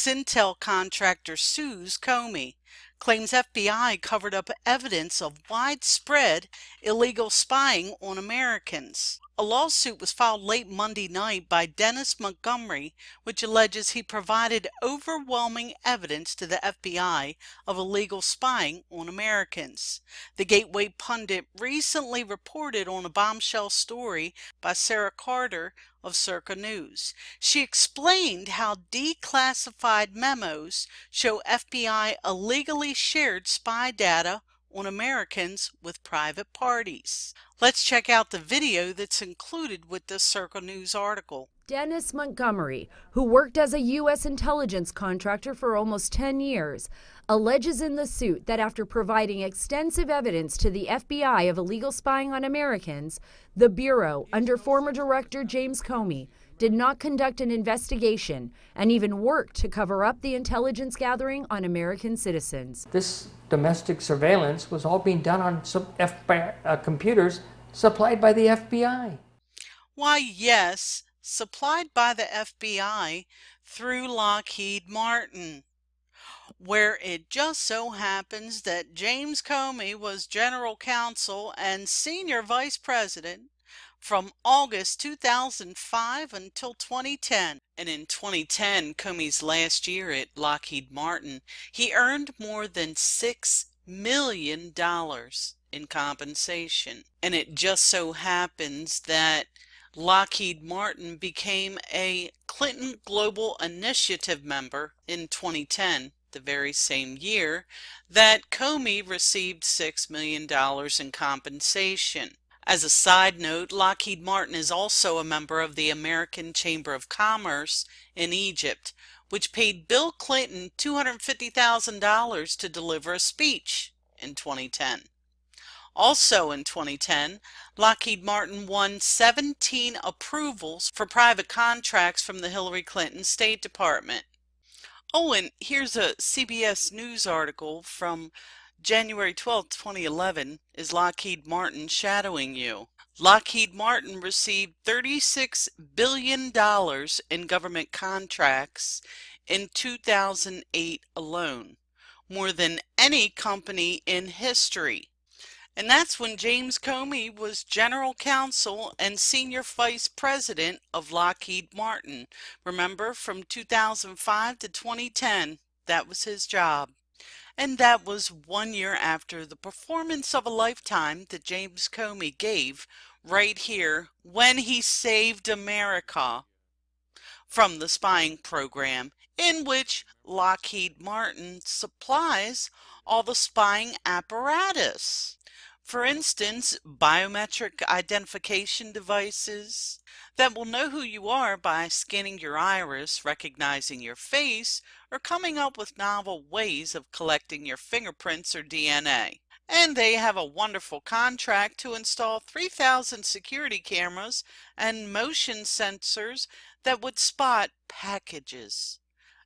Ex-Intel contractor sues Comey, claims FBI covered up evidence of widespread illegal spying on Americans. A lawsuit was filed late Monday night by Dennis Montgomery, which alleges he provided overwhelming evidence to the FBI of illegal spying on Americans. The Gateway pundit recently reported on a bombshell story by Sarah Carter of Circa News. She explained how declassified memos show FBI illegally shared spy data on Americans with private parties. Let's check out the video that's included with this Circa News article. Dennis Montgomery, who worked as a U.S. intelligence contractor for almost 10 years, alleges in the suit that after providing extensive evidence to the FBI of illegal spying on Americans, the Bureau, under former Director James Comey, did not conduct an investigation and even worked to cover up the intelligence gathering on American citizens. This domestic surveillance was all being done on some computers supplied by the FBI. Why, yes, supplied by the FBI through Lockheed Martin, where it just so happens that James Comey was General Counsel and Senior Vice President from August 2005 until 2010. And in 2010, Comey's last year at Lockheed Martin, he earned more than $6 million in compensation. And it just so happens that Lockheed Martin became a Clinton Global Initiative member in 2010, the very same year that Comey received $6 million in compensation. As a side note, Lockheed Martin is also a member of the American Chamber of Commerce in Egypt, which paid Bill Clinton $250,000 to deliver a speech in 2010. Also in 2010, Lockheed Martin won 17 approvals for private contracts from the Hillary Clinton State Department. Oh, and here's a CBS News article from January 12, 2011, Is Lockheed Martin Shadowing You? Lockheed Martin received $36 billion in government contracts in 2008 alone, more than any company in history. And that's when James Comey was General Counsel and Senior Vice President of Lockheed Martin. Remember, from 2005 to 2010, that was his job. And that was 1 year after the performance of a lifetime that James Comey gave right here when he saved America from the spying program in which Lockheed Martin supplies all the spying apparatus. For instance, biometric identification devices that will know who you are by scanning your iris, recognizing your face, or coming up with novel ways of collecting your fingerprints or DNA. And they have a wonderful contract to install 3,000 security cameras and motion sensors that would spot packages,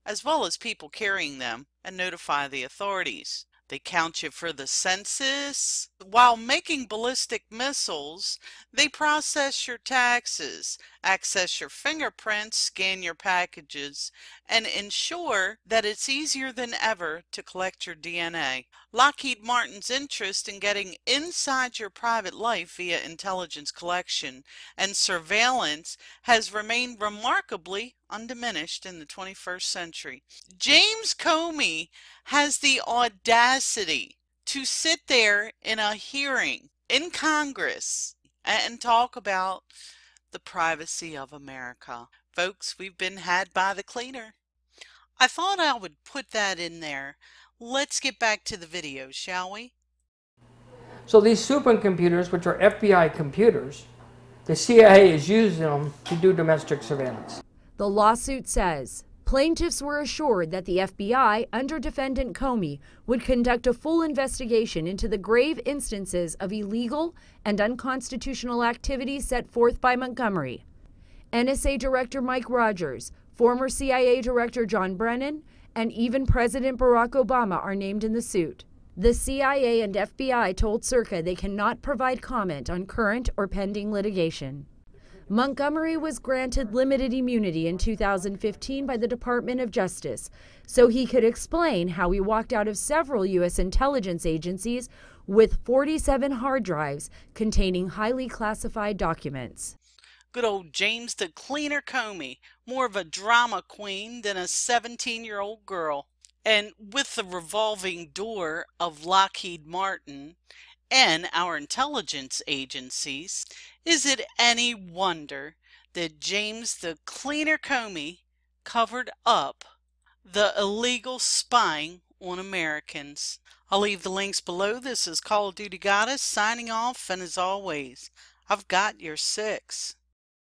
as well as people carrying them, and notify the authorities. They count you for the census. While making ballistic missiles, they process your taxes, access your fingerprints, scan your packages, and ensure that it's easier than ever to collect your DNA. Lockheed Martin's interest in getting inside your private life via intelligence collection and surveillance has remained remarkably undiminished in the 21st century. James Comey has the audacity to sit there in a hearing in Congress and talk about the privacy of America. Folks, we've been had by the cleaner. I thought I would put that in there. Let's get back to the video, shall we? So these supercomputers, which are FBI computers, the CIA is using them to do domestic surveillance. The lawsuit says plaintiffs were assured that the FBI, under defendant Comey, would conduct a full investigation into the grave instances of illegal and unconstitutional activities set forth by Montgomery. NSA Director Mike Rogers, former CIA Director John Brennan, and even President Barack Obama are named in the suit. The CIA and FBI told Circa they cannot provide comment on current or pending litigation. Montgomery was granted limited immunity in 2015 by the Department of Justice, so he could explain how he walked out of several U.S. intelligence agencies with 47 hard drives containing highly classified documents. Good old James the Cleaner Comey, more of a drama queen than a 17-year-old girl. And with the revolving door of Lockheed Martin and our intelligence agencies, is it any wonder that James the Cleaner Comey covered up the illegal spying on Americans? I'll leave the links below. This is Call of Duty Goddess signing off, and as always, I've got your 6.